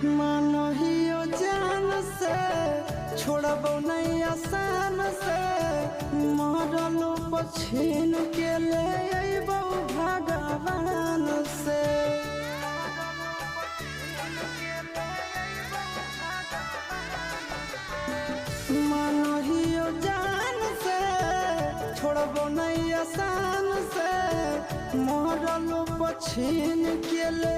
मानहियो जान से छोड़बो नहीं आसान से मरलो पछीन के ले अइबो भगवान से। मानहियो जान से छोड़बो नहीं आसान से मरलो पछीन के ले